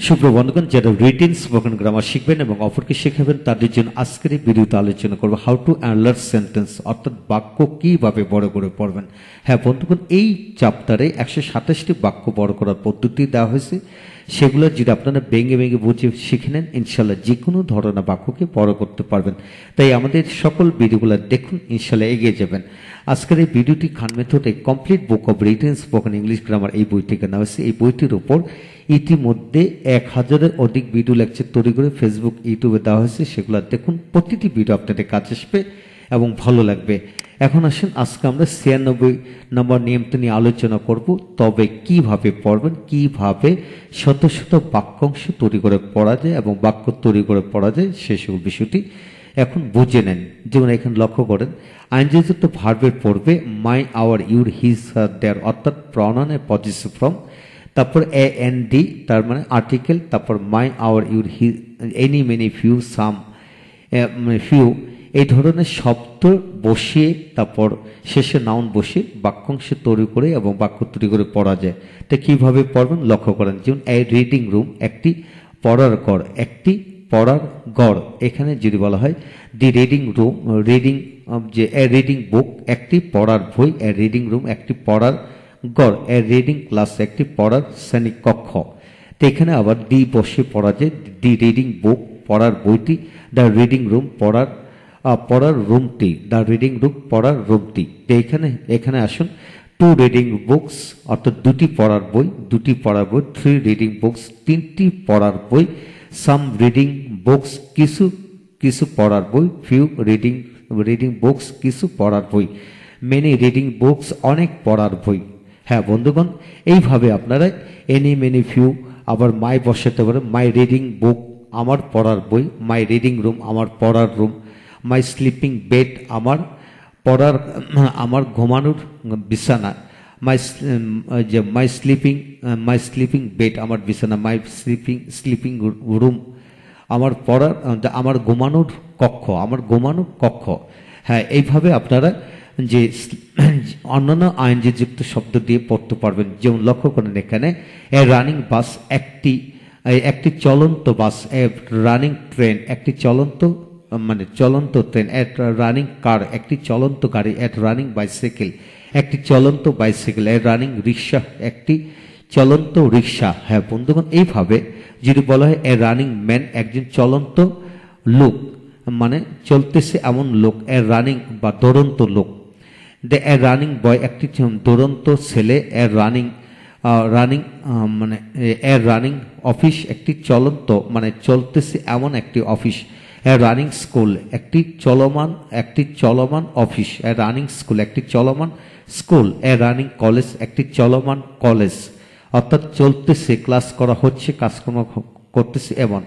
সুপ্রিয় বন্ধুগণ, যারা রিটেন স্পোকেন গ্রামার শিখবেন এবং অপরকে শেখাবেন তাদের জন্য আজকের এই ভিডিওতে আলোচনা করব হাউ টু এনলার্জ সেন্টেন্স, অর্থাৎ বাক্য কিভাবে বড় করে পড়বেন। হ্যাঁ বন্ধুগণ, এই চ্যাপ্টারে 127টি বাক্য বড় করার পদ্ধতি দেওয়া হয়েছে। সেগুলো যদি আপনারা ভেঙে ভেঙে বুঝে শিখে নেন, ইনশাল্লাহ যে কোনো ধরনের বাক্যকে বড় করতে পারবেন। তাই আমাদের সকল ভিডিওগুলো দেখুন, ইনশাল্লাহ এগিয়ে যাবেন। আজকের এই ভিডিওটি খান মেথড এ complete book of written spoken English grammar এই বই থেকে নেওয়া হয়েছে। এই বইটির উপর ইতিমধ্যে 1000-এর অধিক ভিডিও লেকচার তৈরি করে ফেসবুক, ইউটিউবে দেওয়া হয়েছে। সেগুলো দেখুন, প্রতিটি ভিডিও আপনাদের কাছে আসবে এবং ভালো লাগবে। এখন আসেন, আজকে আমরা 96 নম্বর নিয়মটা নিয়ে আলোচনা করব। তবে কিভাবে পড়বেন, কিভাবে শত শত বাক্যাংশ তৈরি করে পড়া যায় এবং বাক্য তৈরি করে পড়া যায়, সেসব বিষয়টি এখন বুঝে নেন। যেমন এখানে লক্ষ্য করেন, আইনযুক্ত ভার্বের পড়বে মাই, আওয়ার, ইউর, হিজ, হার, দেয়ার, অর্থাৎ প্রনাউন এর পজিটিভ ফর্ম, তারপর এ এন ডি তার মানে আর্টিকেল, তারপর my, our, your, his, any, many, few, some, few, এই ধরনের শব্দ বসিয়ে তারপর শেষে নাউন বসিয়ে বাক্যাংশ তৈরি করে এবং বাক্য তৈরি করে পড়া যায়। তো কিভাবে পড়বেন লক্ষ্য করেন। যেমন এ রিডিং রুম, একটি পড়ার ঘর, একটি পড়ার গড়। এখানে যদি বলা হয় দি রিডিং রুম, রিডিং যে এ রিডিং বুক, একটি পড়ার বই, এ রিডিং রুম, একটি পড়ার গড়, এ রিডিং ক্লাস, একটি পড়ার শ্রেণীকক্ষ। তো এখানে আবার দি বসে পড়া যায়, দি রিডিং বুক, পড়ার বইটি, দ্য রিডিং রুম, পড়ার রুমটি, দ্য রিডিং রুম, পড়ার রুমটি। তো এখানে আসুন, টু রিডিং বুকস, অর্থাৎ দুটি পড়ার বই, দুটি পড়ার বই, থ্রি রিডিং বুকস, তিনটি পড়ার বই, সাম রিডিং বুকস, কিছু পড়ার বই, ফিউ রিডিং বুকস, কিছু পড়ার বই, মেনি রিডিং বুকস, অনেক পড়ার বই। হ্যাঁ বন্ধুগণ, এইভাবে আপনারা এনি, মেনি, ফিউ, আবার মাই বসাতে পারেন। মাই রিডিং বুক, আমার পড়ার বই, মাই রিডিং রুম, আমার পড়ার রুম, মাই স্লিপিং বেড, আমার ঘুমানোর বিছানা, মাই স্লিপিং বেড, আমার বিছানা, মাই স্লিপিং রুম, আমার ঘুমানোর কক্ষ। হ্যাঁ, এইভাবে আপনারা যে অন্যান্য আইনযুক্ত শব্দ দিয়ে পড়তে পারবেন। যেমন লক্ষ্য করেন, এখানে এ রানিং বাস, একটি চলন্ত বাস, এ রানিং ট্রেন, একটি চলন্ত ট্রেন, এট রানিং কার, একটি চলন্ত গাড়ি, এট রানিং বাইসাইকেল, একটি চলন্ত বাইসাইকেল, এ রানিং রিক্সা, একটি চলন্ত রিক্সা। হ্যাঁ বন্ধুগণ, এইভাবে যদি বলা হয় এ রানিং ম্যান, একজন চলন্ত লোক, মানে চলতেছে এমন লোক, এ রানিং বা দৌড়ন্ত লোক। এ রানিং বয়, একটি দৌড়ন্ত ছেলে, এ রানিং রানিং অফিস, একটি চলতেছে এমন একটি অফিস, এ রানিং স্কুল, একটি চলমান অফিস, এ রানিং স্কুল, একটি চলমান স্কুল, এ রানিং কলেজ, একটি চলমান কলেজ, অর্থাৎ চলতেছে, ক্লাস করা হচ্ছে, কাজকর্ম করতেছে এমন।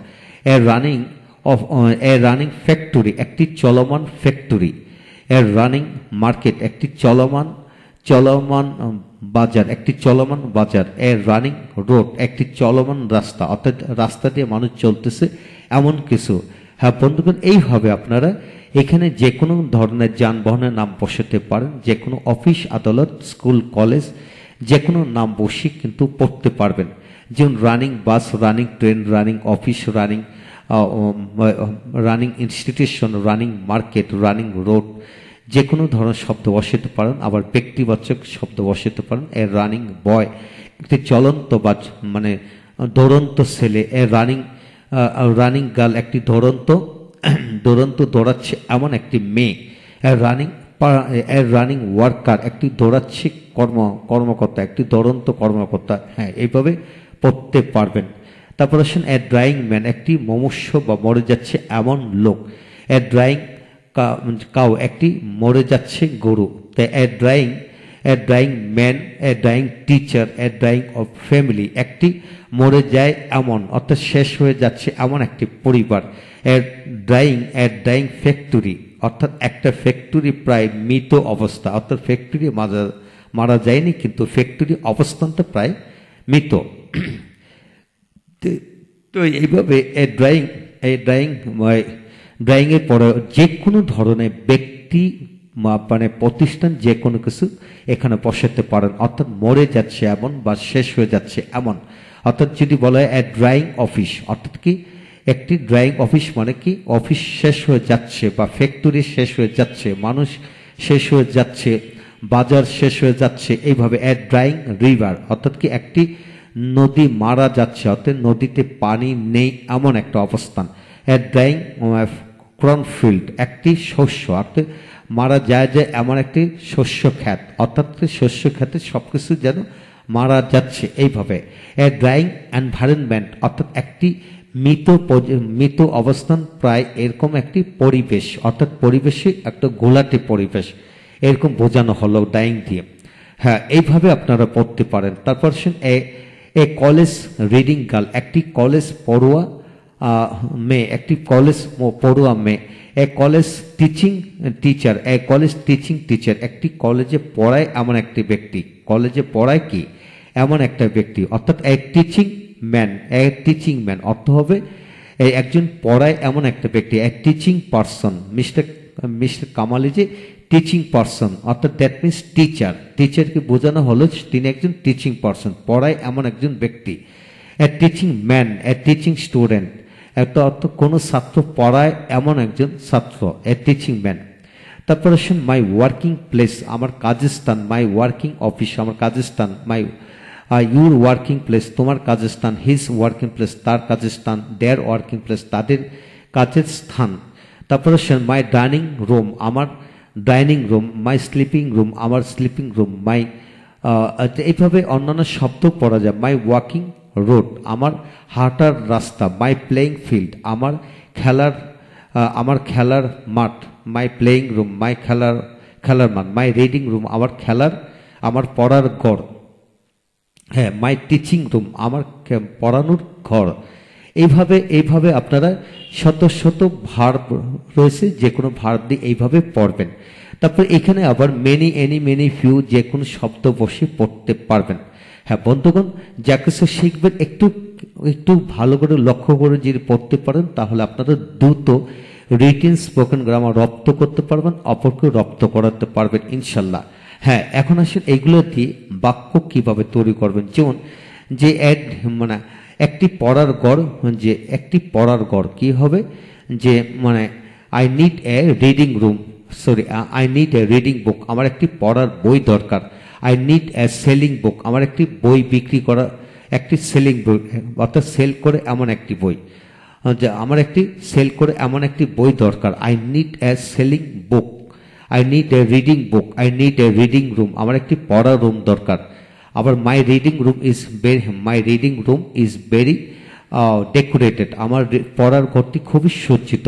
এ রানিং ফ্যাক্টরি, একটি চলমান ফ্যাক্টরি, এ রানিং মার্কেট, একটি চলমান বাজার, একটি চলমান বাজার, এ রানিং রোড, একটি চলমান রাস্তা, অর্থাৎ রাস্তা দিয়ে মানুষ চলতেছে এমন কিছু। হ্যাঁ বন্ধুগণ, এইভাবে আপনারা এখানে যে কোনো ধরনের যানবাহনের নাম বসাতে পারেন। যে কোনো অফিস, আদালত, স্কুল, কলেজ, যে কোনো নাম বসে কিন্তু পড়তে পারবেন। যেমন running bus, running train, running office, running institution, running market, running road, যে কোনো ধরনের শব্দ বসাতে পারেন। আবার ব্যক্তিবাচক শব্দ বসাতে পারেন। এ রানিং বয়, একটি চলন্ত দৌড়ন্ত ছেলে, এ রানিং গার্ল, একটি দৌড়াচ্ছে এমন একটি মেয়ে, এ রানিং ওয়ার্কার, একটি দৌড়াচ্ছে কর্মকর্তা, একটি দৌড়ন্ত কর্মকর্তা। হ্যাঁ, এইভাবে পড়তে পারবেন। তারপর আসেন এ ড্রাইং ম্যান, একটি মুমূর্ষু বা মরে যাচ্ছে এমন লোক, এ ড্রাইং কাউ, একটি মরে যাচ্ছে গরু। তাই a drying man, a drying teacher, a drying of family, একটি মরে যায় এমন, অর্থাৎ শেষ হয়ে যাচ্ছে এমন একটি পরিবার। এ ড্রাইং ফ্যাক্টরি, অর্থাৎ একটা ফ্যাক্টরি প্রায় মৃত অবস্থা, অর্থাৎ ফ্যাক্টরি মারা যায়নি, কিন্তু ফ্যাক্টরি অবস্থানটা প্রায় মৃত। তো এইভাবে ড্রাইং এর পরে যে কোনো ধরনের ব্যক্তি প্রতিষ্ঠান, যে কোনো কিছু এখানে বসাতে পারেন, অর্থাৎ মরে যাচ্ছে এমন বা শেষ হয়ে যাচ্ছে এমন, অর্থাৎ যদি বলা হয় ড্রয়িং অফিস, অর্থাৎ কি একটি ড্রয়িং অফিস মানে কি অফিস শেষ হয়ে যাচ্ছে বা ফ্যাক্টরি শেষ হয়ে যাচ্ছে, মানুষ শেষ হয়ে যাচ্ছে, বাজার শেষ হয়ে যাচ্ছে, এইভাবে ড্রাইং রিভার অর্থাৎ কি একটি নদী মারা যাচ্ছে, অর্থাৎ নদীতে পানি নেই এমন একটা অবস্থান। ড্রাইং কর্নফিল্ড একটি শস্য, অর্থাৎ মারা যায় যে এমন একটি শস্য ক্ষেত, অর্থাৎ শস্য ক্ষেতে সবকিছু যেন মারা যাচ্ছে এইভাবে। ড্রাইং এনভায়রনমেন্ট অর্থাৎ একটি মৃত অবস্থান, প্রায় এরকম একটি পরিবেশ, অর্থাৎ পরিবেশে একটা ঘোলাটে পরিবেশ, এরকম বোঝানো হলো ড্রাইং দিয়ে। হ্যাঁ, এইভাবে আপনারা পড়তে পারেন। তারপর এ কলেজ রিডিং গার্ল একটি কলেজ পড়ুয়া মেয়ে, একটি কলেজ পড়ুয়া মেয়ে। এ কলেজ টিচিং টিচার, এ কলেজ টিচিং টিচার একটি কলেজে পড়ায় এমন একটি ব্যক্তি, কলেজে পড়ায় কি এমন একটা ব্যক্তি, অর্থাৎ এ টিচিং ম্যান, এ টিচিং ম্যান অর্থ হবে একজন পড়ায় এমন একটা ব্যক্তি। এ টিচিং পারসন, মিস্টার কামাল যে টিচিং পারসন, অর্থাৎ দ্যাট মিনস টিচার, টিচারকে বোঝানো হলো তিনি একজন টিচিং পারসন, পড়ায় এমন একজন ব্যক্তি। এ টিচিং ম্যান, এ টিচিং স্টুডেন্ট একটা অর্থ কোনো ছাত্র পড়ায় এমন একজন ছাত্র, এ টিচিং ম্যান। তারপরে মাই ওয়ার্কিং প্লেস আমার কাজের স্থান, মাই ওয়ার্কিং অফিস আমার কাজের স্থান, মাই ইউর ওয়ার্কিং প্লেস তোমার কাজের স্থান, হিজ ওয়ার্কিং প্লেস তার কাজের স্থান, দেয়ার ওয়ার্কিং প্লেস তাদের কাজের স্থান। তারপরে মাই ডাইনিং রুম আমার ডাইনিং রুম, মাই স্লিপিং রুম আমার স্লিপিং রুম, মাই এইভাবে অন্যান্য শব্দ পড়া যায়। মাই ওয়াকিং রোড আমার হাঁটার রাস্তা, মাই প্লেইং ফিল্ড আমার খেলার মাঠ, মাই প্লেইং রুম মাই খেলার মাঠ, মাই রিডিং রুম আমার পড়ার ঘর। হ্যাঁ, মাই টিচিং রুম আমার পড়ানোর ঘর। এইভাবে আপনারা শত ভার্ব রয়েছে, যে কোনো ভার্ব দিয়ে এইভাবে পড়বেন। তারপর এখানে আবার মেনি, এনি, মেনি, ফিউ যে কোনো শব্দ বসে পড়তে পারবেন। হ্যাঁ বন্ধুগণ, যা কিছু শিখবেন একটু ভালো করে লক্ষ্য করে যদি পড়তে পারেন, তাহলে আপনারা দ্রুত রিটেন স্পোকেন গ্রামার রপ্ত করতে পারবেন, অপরকে রপ্ত করাতে পারবেন ইনশাল্লাহ। হ্যাঁ, এখন আসেন এইগুলো দিয়ে বাক্য কিভাবে তৈরি করবেন। যেমন যে মানে একটি পড়ার ঘর কি হবে, যে মানে I need a reading room, I need a reading বুক আমার একটি পড়ার বই দরকার। আই নিড এ সেলিং বুক আমার একটি বই বিক্রি করা, একটি সেলিং বই অর্থাৎ সেল করে এমন একটি বই, আমার একটি সেল করে এমন একটি বই দরকার। I need a selling book, I need a reading book, I need a reading room আমার একটি পড়ার রুম দরকার। আবার my reading room is very decorated আমার পড়ার ঘরটি খুবই সজ্জিত।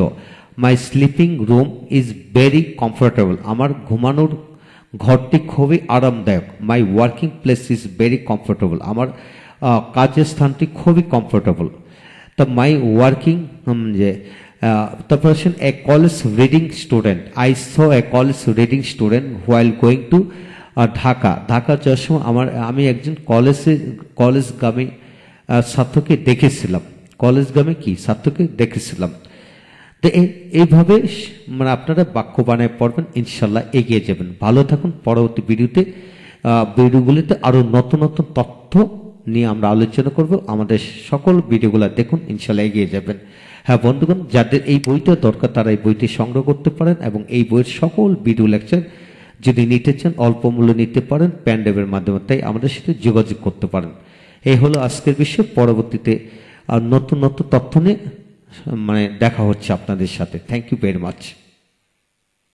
My sleeping room is very comfortable আমার ঘুমানোর ঘরটি খুবই আরামদায়ক। My working place is very comfortable আমার কাজের স্থানটি খুবই কমফোর্টেবল। তা মাই ওয়ার্কিং তারপর আসেন a college reading student, I saw a college reading student while going to Dhaka যাওয়ার সময় আমি একজন কলেজগামী ছাত্রকে দেখেছিলাম। তো এইভাবে মানে আপনারা বাক্য বানায় পড়বেন, ইনশাল্লাহ এগিয়ে যাবেন। ভালো থাকুন। পরবর্তী ভিডিওগুলিতে আরো নতুন তথ্য নিয়ে আমরা আলোচনা করব। আমাদের সকল ভিডিওগুলো দেখুন, ইনশাল্লাহ এগিয়ে যাবেন। হ্যাঁ বন্ধুগণ, যাদের এই বইটা দরকার তারা এই বইটি সংগ্রহ করতে পারেন, এবং এই বইয়ের সকল ভিডিও লেকচার যদি নিতে চান অল্প মূল্যে নিতে পারেন প্যান্ডেবের মাধ্যমে, তাই আমাদের সাথে যোগাযোগ করতে পারেন। এই হলো আজকের বিষয়। পরবর্তীতে নতুন তথ্য নিয়ে দেখা হচ্ছে আপনাদের সাথে। Thank you very much.